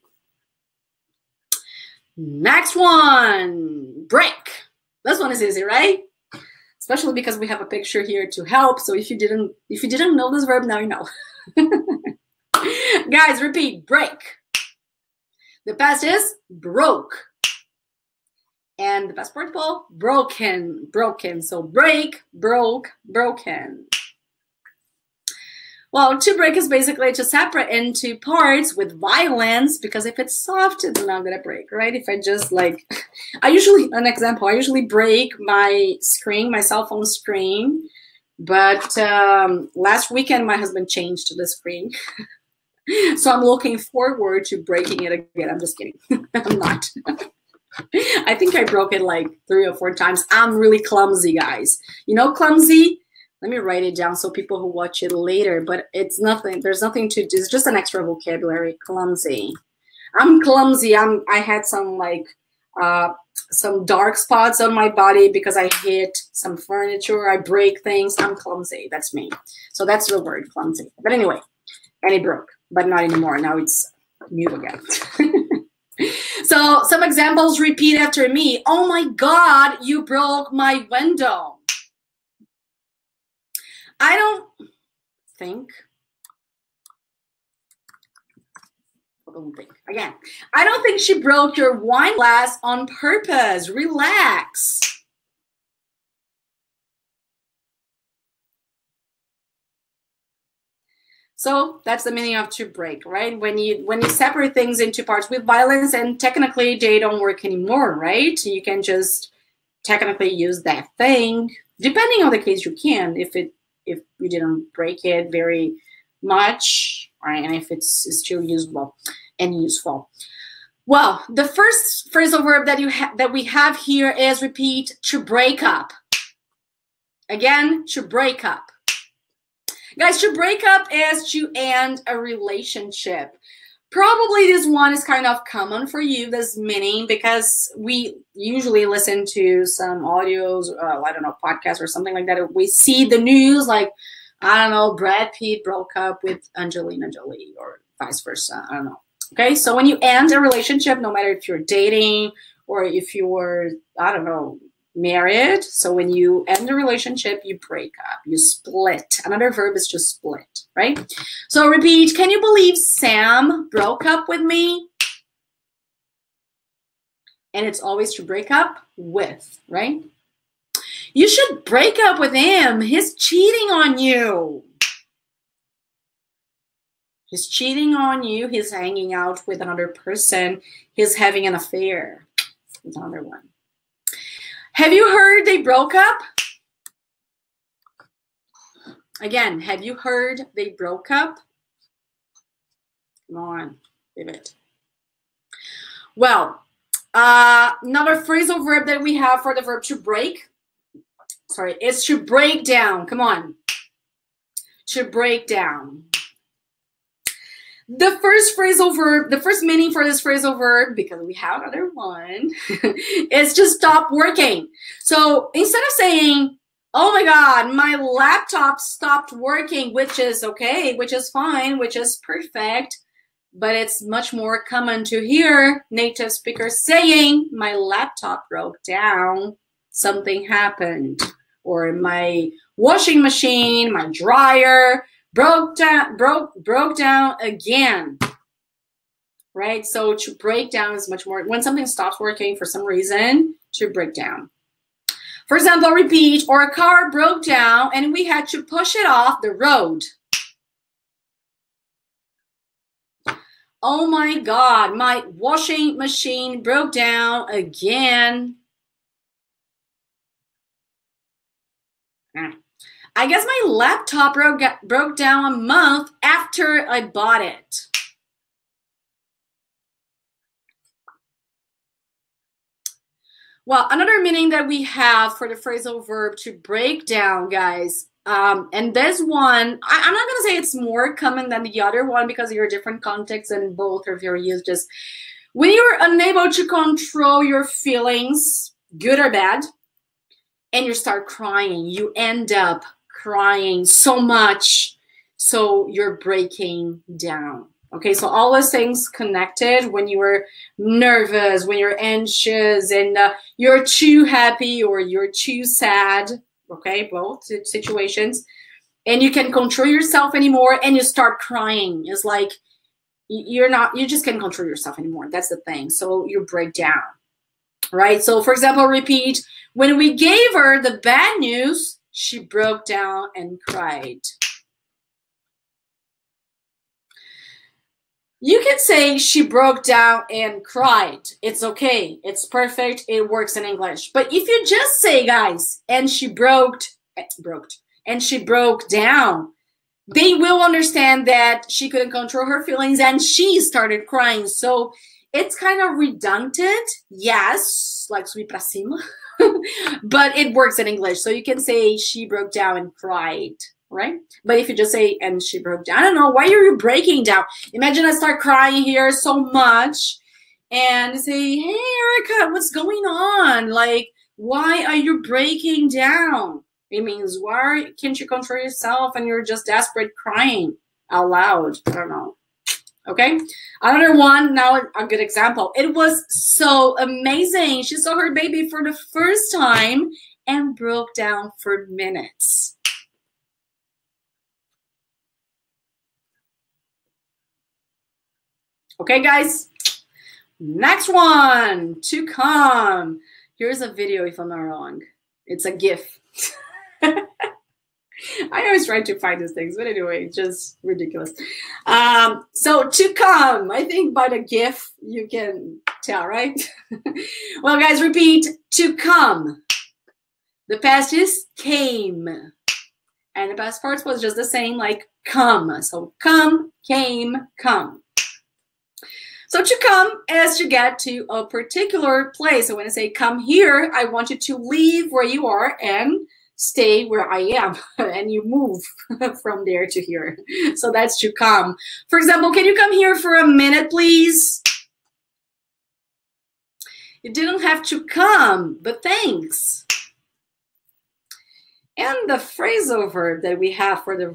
Speaker 1: Next one, break. This one is easy, right? Especially because we have a picture here to help. So if you didn't know this verb, now you know. Guys, repeat, break. The past is broke. And the past participle, broken, broken. So break, broke, broken. Well, to break is basically to separate into parts with violence, because if it's soft, it's not gonna break, right? If I just like, I usually break my screen, my cell phone screen, but last weekend my husband changed the screen. So I'm looking forward to breaking it again. I'm just kidding, I'm not. I think I broke it like 3 or 4 times. I'm really clumsy, guys. You know, clumsy? Let me write it down so people who watch it later, but it's nothing. There's nothing to do. It's just an extra vocabulary. Clumsy. I'm clumsy. I had some like some dark spots on my body because I hit some furniture. I break things. I'm clumsy. That's me. So that's the word, clumsy. But anyway, and it broke, but not anymore. Now it's new again. So some examples, repeat after me. Oh my God, you broke my window. I don't think, again, I don't think she broke your wine glass on purpose. Relax. So that's the meaning of to break, right? When you separate things into parts with violence, and technically they don't work anymore, right? You can just technically use that thing, depending on the case you can, if you didn't break it very much, right? And if it's still usable and useful. Well, the first phrasal verb that we have here is repeat, to break up. Again, to break up. Guys, to break up is to end a relationship. Probably this one is kind of common for you, this meaning, because we usually listen to some audios, I don't know, podcasts or something like that. We see the news like, I don't know, Brad Pitt broke up with Angelina Jolie or vice versa. I don't know. Okay, so when you end a relationship, no matter if you're dating or if you're, I don't know, married. So when you end a relationship, you break up, you split. Another verb is to split, right? So repeat, can you believe Sam broke up with me? And it's always to break up with, right? You should break up with him. He's cheating on you. He's cheating on you. He's hanging out with another person. He's having an affair. There's another one. Have you heard they broke up? Again, have you heard they broke up? Come on, give it. Well, another phrasal verb that we have for the verb to break, is to break down. Come on. To break down. The first phrasal verb, the first meaning for this phrasal verb, because we have another one, is to stop working. So instead of saying, Oh my God, my laptop stopped working, which is okay, which is fine, which is perfect. But it's much more common to hear native speakers saying, my laptop broke down, something happened. Or my washing machine, my dryer broke down again. Right? So to break down is much more, when something stops working for some reason, to break down. For example, repeat, or a car broke down and we had to push it off the road. Oh my God, my washing machine broke down again. I guess my laptop broke down a month after I bought it. Well, another meaning that we have for the phrasal verb to break down, guys, and this one, I'm not going to say it's more common than the other one because they're different contexts and both are very used. Just when you're unable to control your feelings, good or bad, and you start crying, you end up crying so much, so you're breaking down. Okay, so all those things connected when you were nervous, when you're anxious, and you're too happy or you're too sad. Okay, both situations. And you can't control yourself anymore and you start crying. It's like you just can't control yourself anymore. That's the thing. So you break down, right? So for example, repeat, when we gave her the bad news, she broke down and cried. You can say she broke down and cried. It's okay. It's perfect. It works in English. But if you just say, guys, and she broke down, they will understand that she couldn't control her feelings and she started crying. So it's kind of redundant. Yes, like subir pra cima. But it works in English. So you can say she broke down and cried. Right? But if you just say, and she broke down, I don't know, why are you breaking down? Imagine I start crying here so much and say, hey, Erika, what's going on? Like, why are you breaking down? It means, why can't you control yourself and you're just desperate crying out loud? I don't know. Okay? Another one, now a good example. It was so amazing. She saw her baby for the first time and broke down for minutes. Okay, guys, next one, to come. Here's a video if I'm not wrong. It's a GIF. I always try to find these things, but anyway, just ridiculous. So to come, I think by the GIF, you can tell, right? Well, guys, repeat, to come. The past is came. And the past parts was just the same, like come. So come, came, come. So to come is to get to a particular place. So when I say come here, I want you to leave where you are and stay where I am. And you move from there to here. So that's to come. For example, can you come here for a minute, please? You didn't have to come, but thanks. And the phrasal verb that we have for the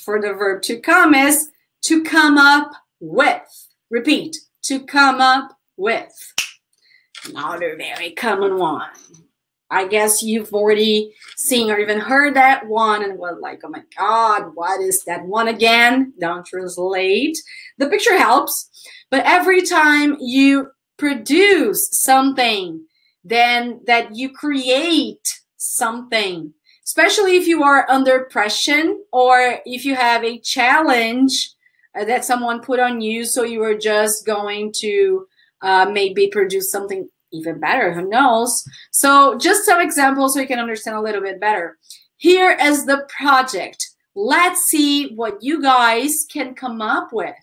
Speaker 1: verb to come is to come up with. Repeat, to come up with. Another very common one. I guess you've already seen or even heard that one and was like, oh my God, what is that one again? Don't translate. The picture helps, but every time you produce something, then that you create something, especially if you are under pressure or if you have a challenge that someone put on you, so you are just going to maybe produce something even better, who knows? So just some examples so you can understand a little bit better. Here is the project. Let's see what you guys can come up with.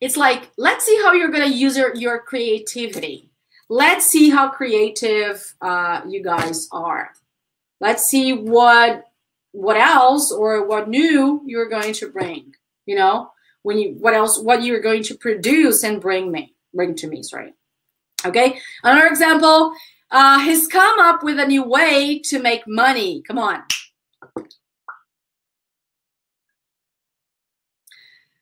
Speaker 1: It's like, let's see how you're going to use your creativity. Let's see how creative you guys are. Let's see what else or what new you're going to bring, you know, what you're going to produce and bring to me, sorry. Okay, another example, He's come up with a new way to make money. Come on.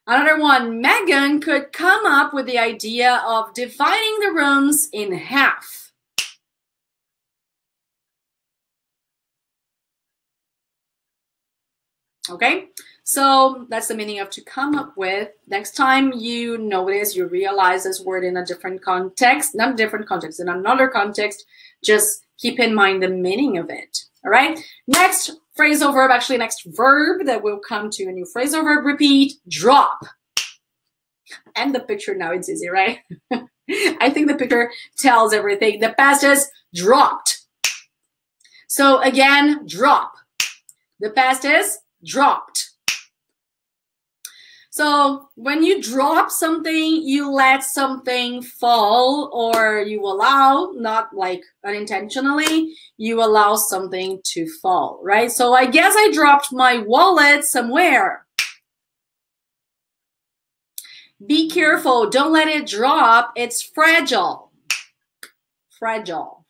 Speaker 1: Another one, Megan could come up with the idea of dividing the rooms in half. Okay, so that's the meaning of to come up with. Next time you notice, you realize this word in a different context, not a different context, in another context, just keep in mind the meaning of it. All right, next phrasal verb, actually next verb that will come to a new phrasal verb, repeat, drop. And the picture now, it's easy, right? I think the picture tells everything. The past is dropped. So again, drop. The past is dropped. So when you drop something, you let something fall, or you allow, not like unintentionally, you allow something to fall, right? So I guess I dropped my wallet somewhere. Be careful, don't let it drop. It's fragile. Fragile,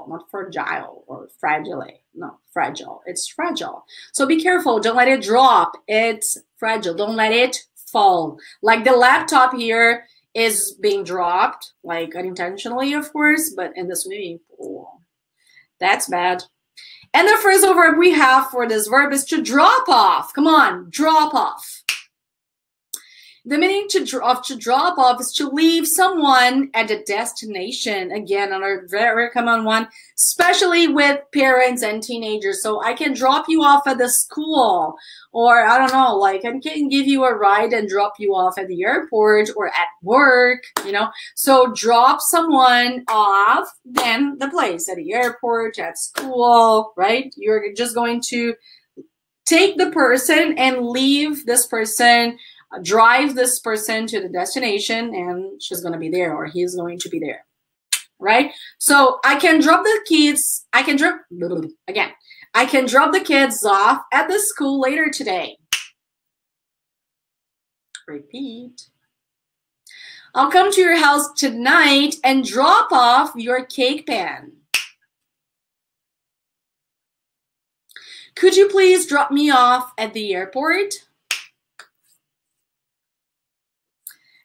Speaker 1: not fragile or fragile. No, fragile. It's fragile. So be careful, don't let it drop. It's fragile. Don't let it fall. Like the laptop here is being dropped, like unintentionally, of course, but in the swimming pool. That's bad. And the phrasal verb we have for this verb is to drop off. Come on, drop off. The meaning to drop off is to leave someone at a destination. Again, another very common one, especially with parents and teenagers. So I can drop you off at the school, or I don't know, like I can give you a ride and drop you off at the airport or at work, you know. So drop someone off, then the place, at the airport, at school, right? You're just going to take the person and leave this person, drive this person to the destination, and she's going to be there, or he's going to be there, right? So I can drop the kids, I can drop the kids off at the school later today. Repeat. I'll come to your house tonight and drop off your cake pan. Could you please drop me off at the airport?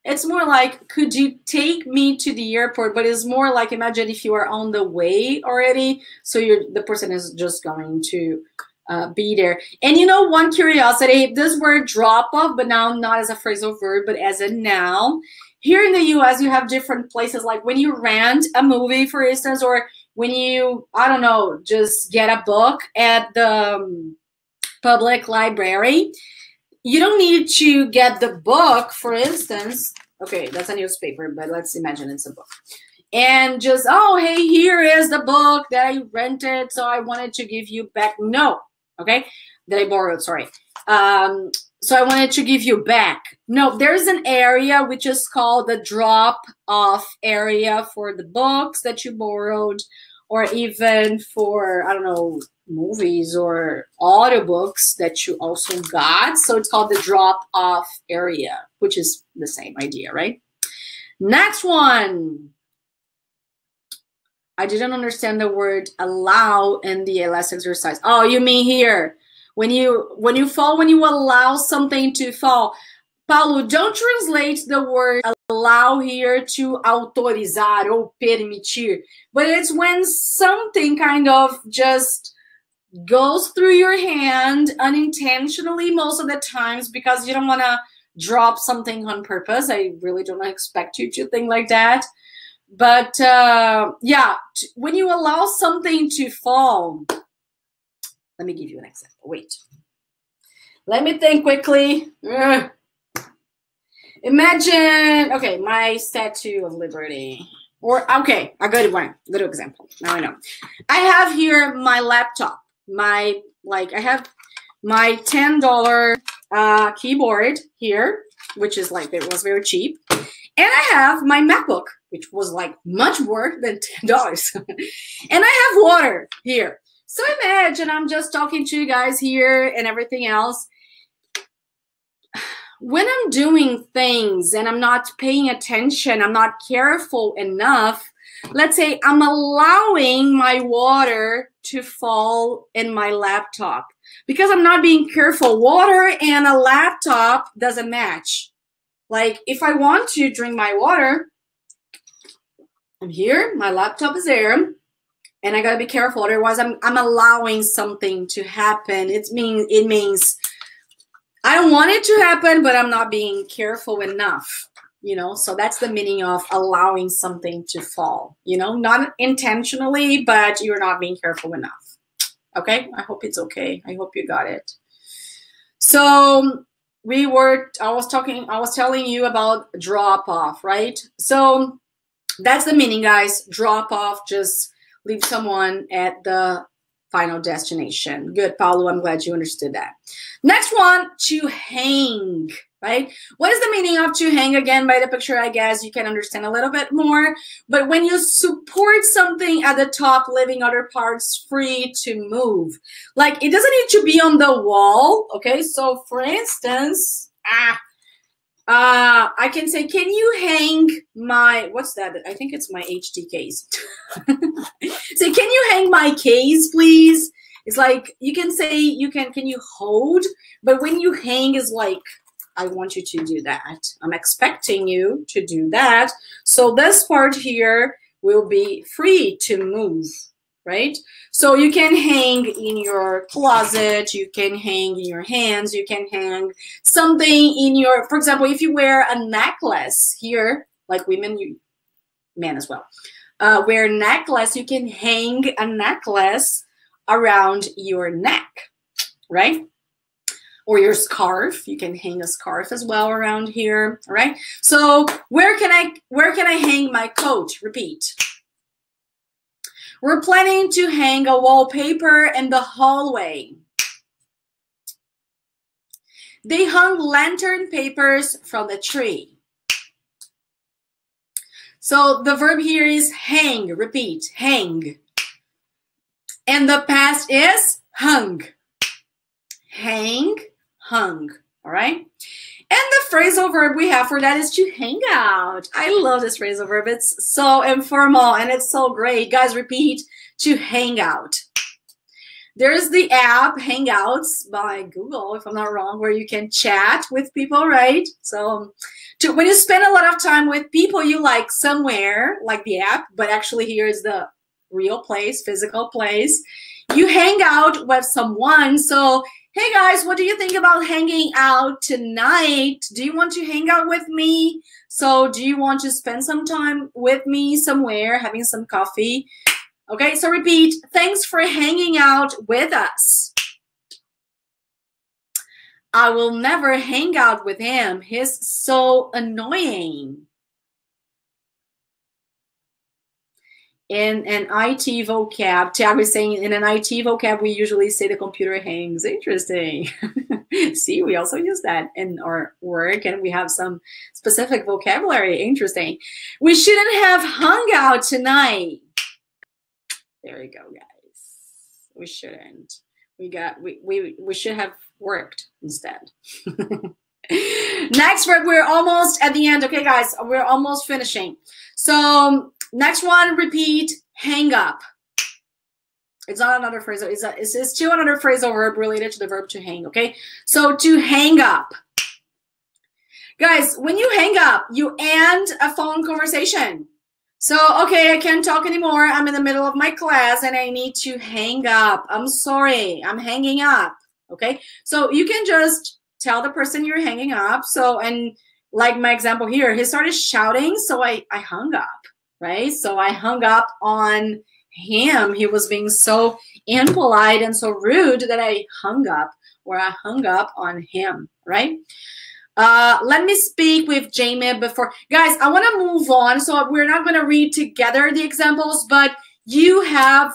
Speaker 1: It's more like, could you take me to the airport? But it's more like, imagine if you are on the way already, so the person is just going to be there. And you know, one curiosity, this word drop off, but now not as a phrasal verb, but as a noun. Here in the US, you have different places, like when you rent a movie, for instance, or when you, I don't know, just get a book at the public library. You don't need to get the book, for instance. Okay, that's a newspaper, but let's imagine it's a book. And just, oh, hey, here is the book that I rented, so I wanted to give you back. No, okay, that I borrowed, sorry. So I wanted to give you back. No, there's an area which is called the drop-off area for the books that you borrowed, or even for, I don't know, movies or audiobooks that you also got. So it's called the drop-off area, which is the same idea, right? Next one. I didn't understand the word allow in the last exercise. Oh, you mean here. When you fall, when you allow something to fall. Paulo, don't translate the word allow here to autorizar or permitir. But it's when something kind of just goes through your hand unintentionally most of the times, because you don't want to drop something on purpose. I really don't expect you to think like that. But yeah, when you allow something to fall, let me give you an example. Wait. Let me think quickly. Imagine, okay, my Statue of Liberty. Or, okay, a good one. Good example. Now I know. I have here my laptop. I have my $10 keyboard here, which is like, it was very cheap. And I have my MacBook, which was like much more than $10. And I have water here. So imagine I'm just talking to you guys here and everything else. when I'm doing things and I'm not paying attention, I'm not careful enough, let's say I'm allowing my water to fall in my laptop because I'm not being careful. Water and a laptop doesn't match. Like if I want to drink my water, I'm here, my laptop is there, and I gotta be careful. Otherwise, I'm allowing something to happen. It means I don't want it to happen, but I'm not being careful enough. You know, so that's the meaning of allowing something to fall. You know, not intentionally, but you're not being careful enough. Okay, I hope it's okay. I hope you got it. So I was telling you about drop off, right? So that's the meaning, guys. Drop off, just leave someone at the final destination. Good, Paulo. I'm glad you understood that. Next one, to hang, right? What is the meaning of to hang? Again, by the picture, I guess you can understand a little bit more. But when you support something at the top, leaving other parts free to move. Like, it doesn't need to be on the wall, okay? So, for instance, I can say, can you hang my, what's that? I think it's my HD case. Say, can you hang my case, please? It's like, you can say, can you hold? But when you hang is like, I want you to do that. I'm expecting you to do that. So this part here will be free to move, right? So you can hang in your closet, you can hang in your hands, you can hang something in your, for example, if you wear a necklace here, like women, men as well, wear a necklace, you can hang a necklace around your neck, right? Or your scarf, you can hang a scarf as well around here, all right? So where can I hang my coat? Repeat. We're planning to hang a wallpaper in the hallway. They hung lantern papers from the tree. So the verb here is hang. Repeat, hang. And the past is hung. Hang, hung, all right? And the phrasal verb we have for that is to hang out. I love this phrasal verb. It's so informal and it's so great. Guys, repeat, to hang out. There's the app Hangouts by Google, if I'm not wrong, where you can chat with people, right? So when you spend a lot of time with people you like somewhere, like the app, but actually here is the real place, physical place, you hang out with someone. So hey guys, what do you think about hanging out tonight? Do you want to hang out with me? So do you want to spend some time with me somewhere, having some coffee? Okay, so repeat, thanks for hanging out with us. I will never hang out with him. He's so annoying. In an IT vocab, Tiago is saying in an IT vocab, we usually say the computer hangs. Interesting. See, we also use that in our work and we have some specific vocabulary. Interesting. We shouldn't have hung out tonight. There you go, guys. We shouldn't. We should have worked instead. Next verb, we're almost at the end. Okay, guys, we're almost finishing. So next one, repeat, hang up. It's not another phrasal. It's still another phrasal verb related to the verb to hang, okay? So to hang up. Guys, when you hang up, you end a phone conversation. So, okay, I can't talk anymore. I'm in the middle of my class and I need to hang up. I'm sorry, I'm hanging up, okay? So you can just tell the person you're hanging up. So, and like my example here, he started shouting, so I hung up, right? So I hung up on him. He was being so impolite and so rude that I hung up, or I hung up on him, right? Let me speak with Jamie before. Guys, I want to move on. So we're not going to read together the examples, but you have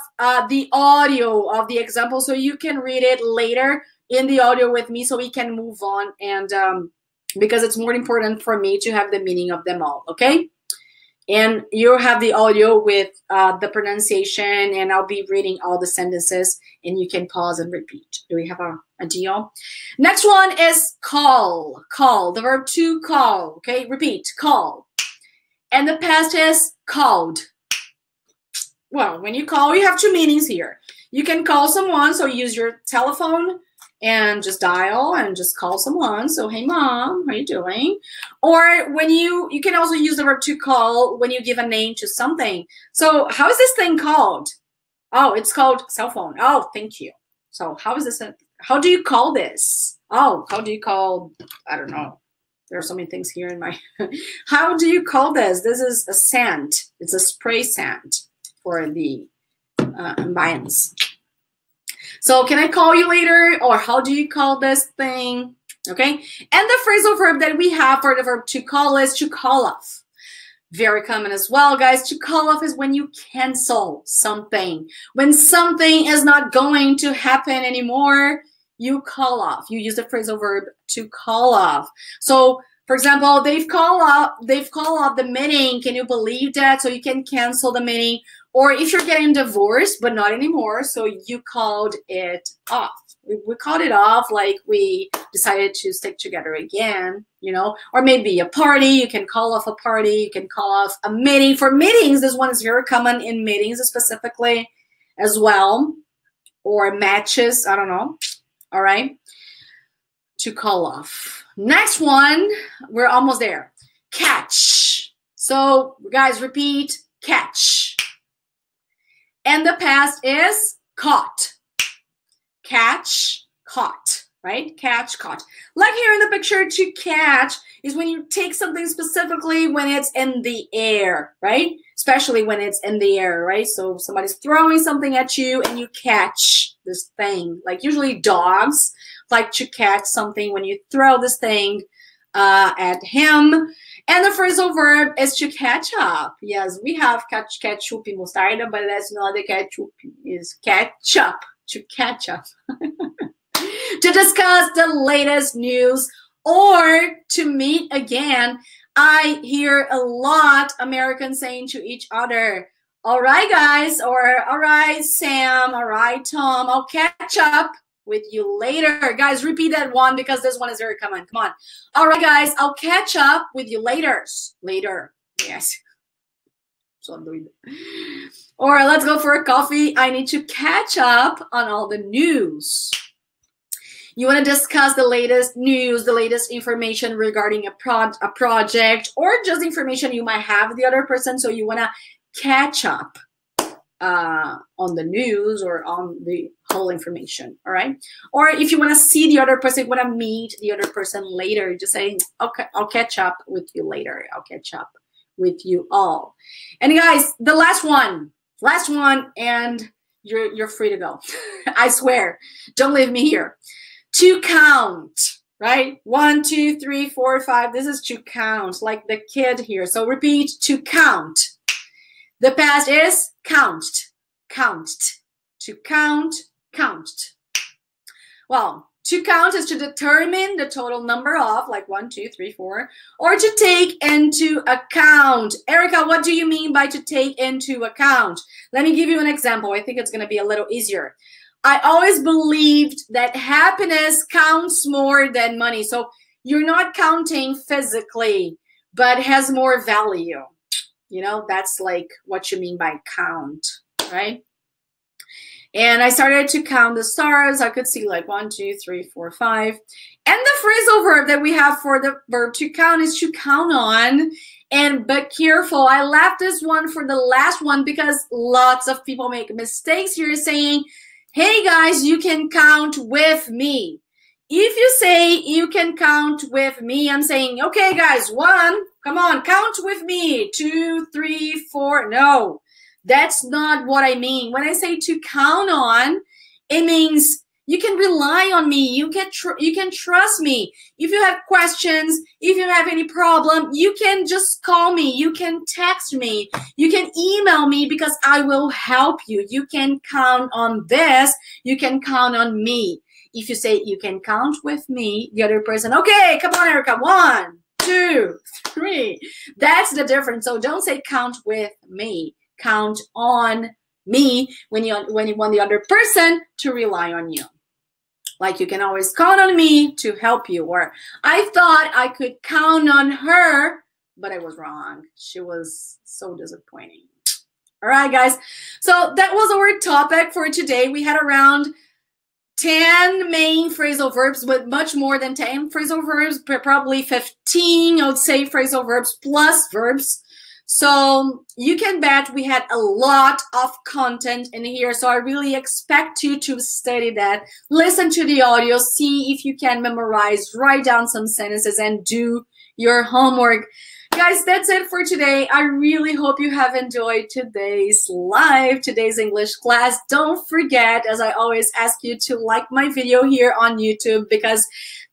Speaker 1: the audio of the example, so you can read it later in the audio with me so we can move on. And because it's more important for me to have the meaning of them all, okay? And you have the audio with the pronunciation, and I'll be reading all the sentences, and you can pause and repeat. Do we have a deal? Next one is call. Call, the verb to call. Okay, repeat, call. And the past is called. Well, when you call, you have two meanings here. You can call someone, so use your telephone and just dial and just call someone. So, hey, mom, how are you doing? Or when you can also use the verb to call when you give a name to something. So how is this thing called? Oh, it's called cell phone. Oh, thank you. So how is this? How do you call this? Oh, how do you call, I don't know. There are so many things here in my, how do you call this? This is a scent. It's a spray scent for the ambience. So can I call you later? Or how do you call this thing? Okay. And the phrasal verb that we have for the verb to call is to call off. Very common as well, guys. To call off is when you cancel something. When something is not going to happen anymore, you call off. You use the phrasal verb to call off. So, for example, they've called off the meeting. Can you believe that? So you can cancel the meeting. Or if you're getting divorced, but not anymore, so you called it off. We called it off, like we decided to stick together again, you know. Or maybe a party, you can call off a party, you can call off a meeting. For meetings, this one is very common in meetings specifically as well. Or matches, I don't know. All right. To call off. Next one, we're almost there. Catch. So, guys, repeat, catch. And the past is caught. Catch, caught, right? Catch, caught. Like here in the picture, to catch is when you take something specifically when it's in the air, right? Especially when it's in the air, right? So somebody's throwing something at you and you catch this thing. Like usually dogs like to catch something when you throw this thing at him. And the phrasal verb is to catch up. Yes, we have ketchup and mostarda, but that's not the ketchup. It's catch up, to catch up. To discuss the latest news or to meet again. I hear a lot Americans saying to each other, all right, guys, or all right, Sam, all right, Tom, I'll catch up with you later. Guys, repeat that one because this one is very common. Come on. All right, guys, I'll catch up with you later. Later. Yes. So I'm doing it. Or let's go for a coffee. I need to catch up on all the news. You want to discuss the latest news, the latest information regarding a project, or just information you might have with the other person. So you want to catch up on the news or on the whole information, all right? Or if you want to see the other person, you want to meet the other person later, just say, okay, I'll catch up with you later. I'll catch up with you all. And guys, the last one, and you're free to go. I swear, don't leave me here. To count, right? 1, 2, 3, 4, 5. This is to count, like the kid here. So repeat, to count. The past is count. To count, count. Well, to count is to determine the total number of, like 1, 2, 3, 4, or to take into account. Erika, what do you mean by to take into account? Let me give you an example. I think it's going to be a little easier. I always believed that happiness counts more than money. So you're not counting physically, but has more value. You know, that's like what you mean by count, right? And I started to count the stars. I could see like 1, 2, 3, 4, 5. And the phrasal verb that we have for the verb to count is to count on. And but careful, I left this one for the last one because lots of people make mistakes here saying, hey guys, you can count with me. If you say you can count with me, I'm saying, okay guys, 1, come on, count with me. 2, 3, 4. No, that's not what I mean. When I say to count on, it means you can rely on me. You can trust me. If you have questions, if you have any problem, you can just call me. You can text me. You can email me because I will help you. You can count on this. You can count on me. If you say you can count with me, the other person, okay, come on, Erika. 1, 2, 2, 3. That's the difference. So don't say count with me. Count on me when you want the other person to rely on you. Like you can always count on me to help you. Or I thought I could count on her, but I was wrong. She was so disappointing. All right, guys. So that was our topic for today. We had around 10 main phrasal verbs, but much more than 10 phrasal verbs, probably 15, I would say, phrasal verbs plus verbs. So you can bet we had a lot of content in here. So I really expect you to study that, listen to the audio, see if you can memorize, write down some sentences, and do your homework. Guys, that's it for today. I really hope you have enjoyed today's English class. Don't forget, as I always ask you, to like my video here on YouTube because,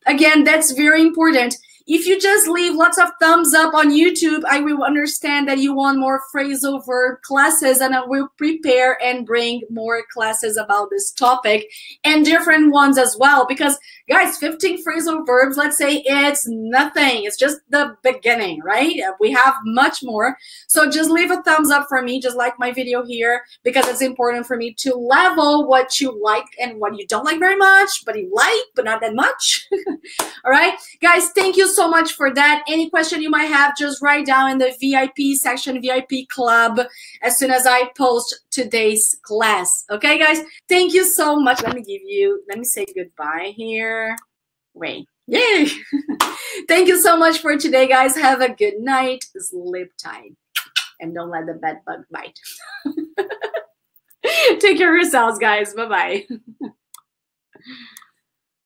Speaker 1: again, that's very important. If you just leave lots of thumbs up on YouTube, I will understand that you want more phrasal verb classes, and I will prepare and bring more classes about this topic and different ones as well. Because, guys, 15 phrasal verbs, let's say it's nothing. It's just the beginning, right? We have much more. So just leave a thumbs up for me, just like my video here, because it's important for me to level what you like and what you don't like very much, but you like, but not that much. All right, guys, thank you so much for that. Any question you might have, just write down in the VIP section, VIP club, as soon as I post today's class. Okay, guys, thank you so much. Let me say goodbye here. Wait, yay. Thank you so much for today, guys. Have a good night. Sleep tight. And don't let the bed bug bite. Take care of yourselves, guys. Bye-bye.